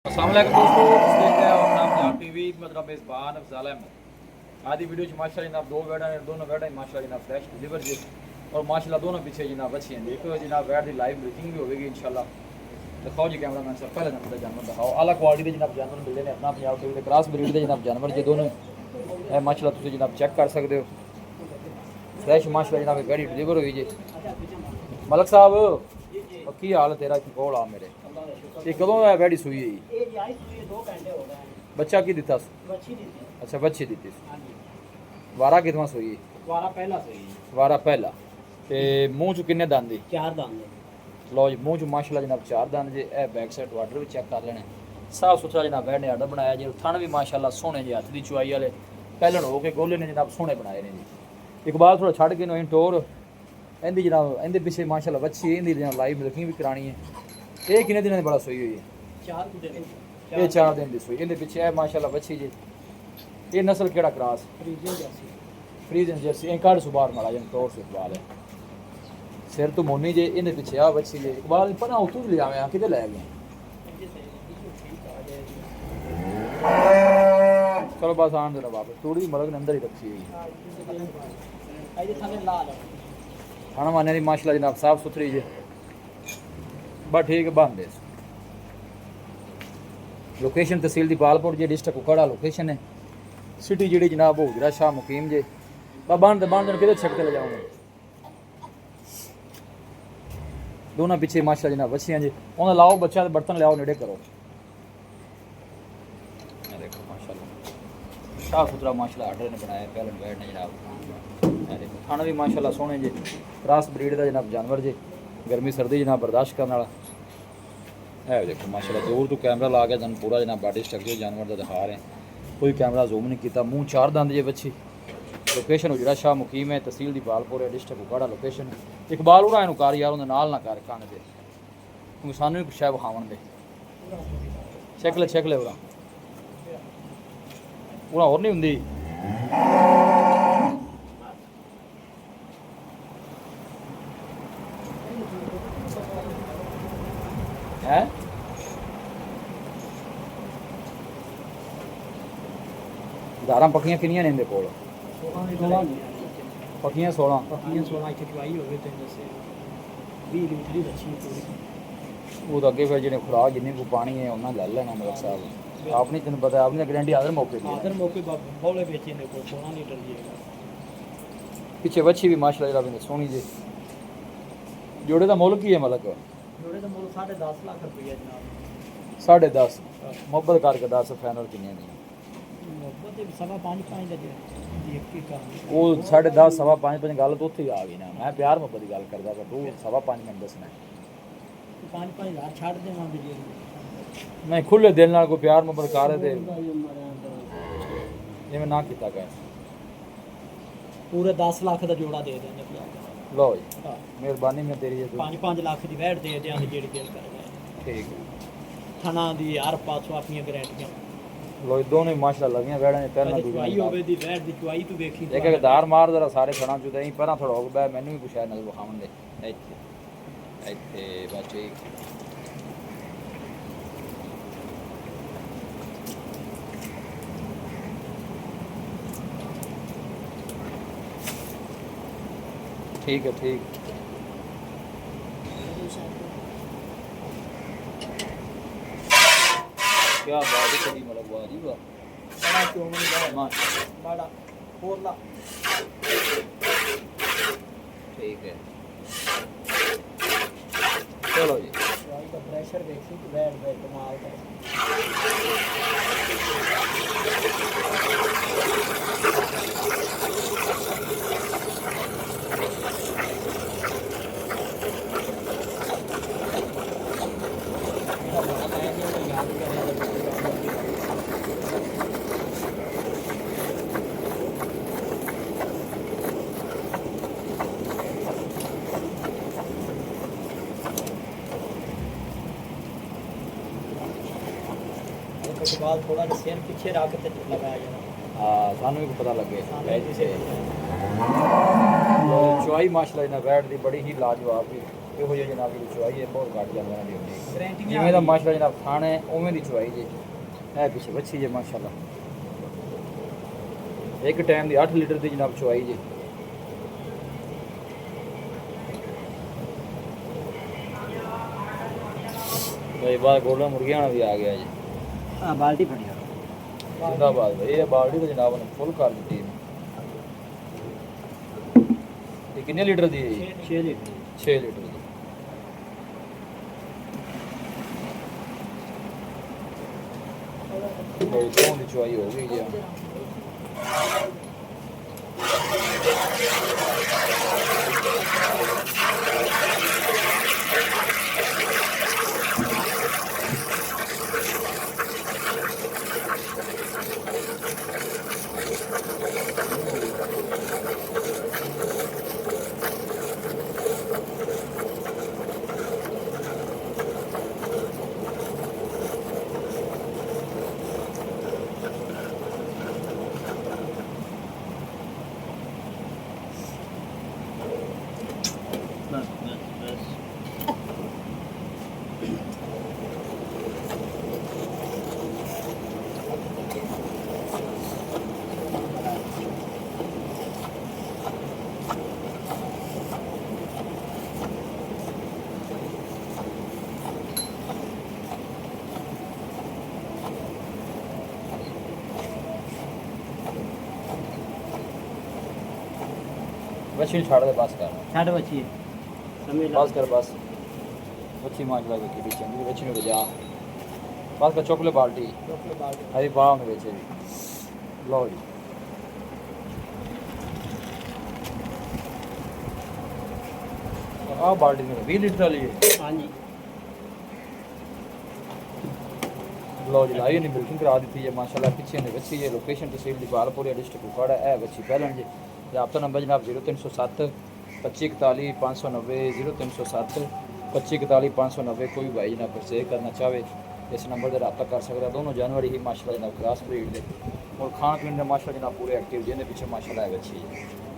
अस्सलाम वालेकुम दोस्तों, देख रहे हो अपना पंजाब टीवी। मतलब मेज़बान अफजाल अहमद। आज की वीडियो माशाल्लाह जनाब दो बैठा है, दोनों बैठा है माशाल्लाह जनाब फ्रेश डिलीवर जी। और माशाल्लाह दोनों पीछे जनाब अच्छी हैं। देखो जनाब बैठ की लाइव ब्रीडिंग भी होगी इंशाल्लाह। दिखाओ जी कैमरा मैन सब पहले नंबर जानवर दिखाओ। आला क्वालिटी के जनाब जानवर मिलते हैं अपना पंजाब टीवी के क्रॉस ब्रीड के जनाब जानवर जी दोनों माशाल्लाह तुम जनाब चेक कर सकते हो। फ्रेश माशाल्लाह जनाब बैठी डिलीवर हुई जी। मलक साहब की हाल तेरा कोल आ मेरे ये कदों है बैठी सुई है? बच्चा की दिता? अच्छा बच्ची दी वारा कितवा सुई? वारा पहला ते मूँह च किन्ने दंद? 4 दंद। लो जी मूँह च माशाल्लाह जनाब 4 दंद जी। ए बैक साइड वाटर भी चेक कर लेने। साफ सुथरा जनाब बैठने आर्डर बनाया जी। थन भी माशाल्लाह सोहने जी, हथ की चुआई वाले पहलन हो के गोले ने जनाब सोहने बनाए ने जी। इकबाल थोड़ा छड़ के इन टोर इंदी जनाब इंदे पिछे माशाल्लाह बच्ची इंदी जनाब लाइव मिल्किंग भी करानी है। ये किन्ने दिनों बड़ा सोई हुई है? 4 दिन। ये 4 दिन की सुई। इहदे पिछे है माशाल्लाह बच्ची जी। ये नस्ल केड़ा क्रॉस? फ्रीजन जर्सी। एक कार्ड सुबार मारा जन तौर से इकबाल है सिर तो मोनी जे। इहदे पिछे आ बच्ची जी। इकबाल पना उतू ले आवे किते ले गए? चलो बस आन देना वापस। थोड़ी मलक ने अंदर ही रखी हुई खाना माने की माशाल्लाह जनाब साफ सुथरी जी। बस ठीक है बंद है। लोकेशन तहसील दीपालपुर जी, डिस्ट्रिक्ट कुकड़ा लोकेशन है। सिटी जी जनाब हो गया शाह मुकीम जे। बंद कि छकते ले जाऊँगे दोनों पिछे माशाल्लाह जनाब बच्चियाँ जी। उन्हें लाओ बच्चा बर्तन लियाओ नेड़े करो। देखो माशाल्लाह साफ सुथरा माशाल्लाह आर्डर ने बनाया पहले बैठ ने जनाब। देखो खाना भी माशाल्लाह सोहने जी। क्रॉस ब्रीड का जनाब जानवर जी। गर्मी सर्दी जनाब बर्दाश्त करने वाला है। देखो माशाल्लाह दूर तो कैमरा ला के जन पूरा जनाब बॉडी स्ट्रक्चर जानवर का दिखा रहे हैं। कोई कैमरा जूम नहीं किया। मूँह 4 दंद जे बच्ची। लोकेशन उजड़ा शाह मुकीम है, तहसील दीपालपुर है, डिस्ट्रिक्ट कुकाड़ा लोकेशन। इकबाल उड़ा इनू कर यार उन्हें नाल ना कर कान दे क्योंकि सानू भी कुछ है विखावन दे। चेक ले उड़ा उड़ा और नहीं होंगी। है दारा पक्कियां किनियां ने इनदे कोल? पक्कियां 16 वो तो अगे फिर जिन्हें खुराक जिन्नी को पानी है उन्हें ले लेना। मतलब साहब आपने तेन पता है आपने गारंटी हर मौके दी। पिछे बच्ची भी माशाल्लाह जनाब सोहनी जी। जोड़े का मुल की है? मतलब 10.5 लाख रुपया जनाब। 10.5 मुहब्बत करके 10 फाइनल किन्ने दी? वो 10.5 5.5 गल तो उत्थे आ गई ना। मैं प्यार मुहब्बत की गल करदा पर तू 5.5 मिनट दसना। 5,000 छाड़ देवांगे जी। नहीं खुले दिल नाल कोई प्यार मुहब्बत कर दे जिवें ना कीता गया। पूरे 10 लाख का जोड़ा दे देंगे। लो जी मेहरबानी मैं तेरी 5 लाख की वैट दे देंगे जेड़ी दिल कर गए। ठीक है थाना दी हर पासों अपनी गारंटियां। लो दोनों माशाल्लाह लगियां बैठा ने पहला चुआई होवे दी वैट दी चुआई तू देखी एक दार मार जरा सारे खड़ा चुदा ही परा थोड़ा हो गया। मैनू भी कुछ है नजर विखावन दे इत्थे इत्थे बस ठीक। ठीक है ठीक। क्या बात है कभी मतलब वाह जी वाह बड़ा क्यों नहीं माशाल्लाह बड़ा पोरला। ठीक है चलो जी। चुआई का प्रेशर देखी तो वैट कमाल का। इकबाल थोड़ा सिर पीछे रख के लगाया जाना। हाँ सानू भी पता लगे। सानू भी चुआई माशाल्लाह इन्हें बैठ दी बड़ी ही लाजवाब भी ਇਹੋ ਜਿਹੀ ਜਨਾਬ ਦੀ ਚੁਆਈ ਹੈ ਬਹੁਤ ਘੱਟ ਜਾਨਵਰਾਂ ਦੀ ਹੁੰਦੀ ਗਾਰੰਟੀ ਜਿਵੇਂ ਦਾ ਮਾਸ਼ਾਅੱਲਾ ਜਨਾਬ ਥਾਣ ਹੈ ਉਵੇਂ ਦੀ ਚੁਆਈ ਜੇ ਇਹ ਪਿੱਛੇ ਵੱਛੀ ਜੇ ਮਾਸ਼ਾਅੱਲਾ ਇੱਕ ਟਾਈਮ ਦੀ 8 ਲੀਟਰ ਦੀ ਜਨਾਬ ਚੁਆਈ ਜੇ भाई बार गोल्डन मुर्गियां भी आ गया जी हां बाल्टी फड़िया जिंदाबाद भाई ये बाल्टी तो जनाब ने फुल कर दी ये कितने लीटर दी है 6 लीटर 6 लीटर दी भाई कौन दी चुआई हो गई जी बस बच्ची छाड़ दे बस कर छड़ बची समय बस कर बस बच्ची माशा की पीछे मेरी बच्ची ने बजा बस कर चॉकलेट बाल्टी चॉकलेट बाल्टी हरी बाह में बेचे भी लो जी आ बाल्टी में 20 लीटर वाली है हां जी लो जी लाई नहीं बिल्कुल करा दी है माशाल्लाह पीछे ने बच्ची है लोकेशन तहसील दी बालपुर डिस्ट्रिक्ट कुपवाड़ा है बच्ची पहलन जी आपका नंबर जनाब 0307 2541 590 0307 2541 590 कोई भी भाई जनाब परचेज करना चाहे इस नंबर पर रब्ता कर सकता दोनों जानवर ही माशाल्लाह जनाब क्रॉस ब्रीड दे और खान पीन में माशाल्लाह जनाब पूरे एक्टिव जिन्हें पीछे माशाल्लाह है बच्ची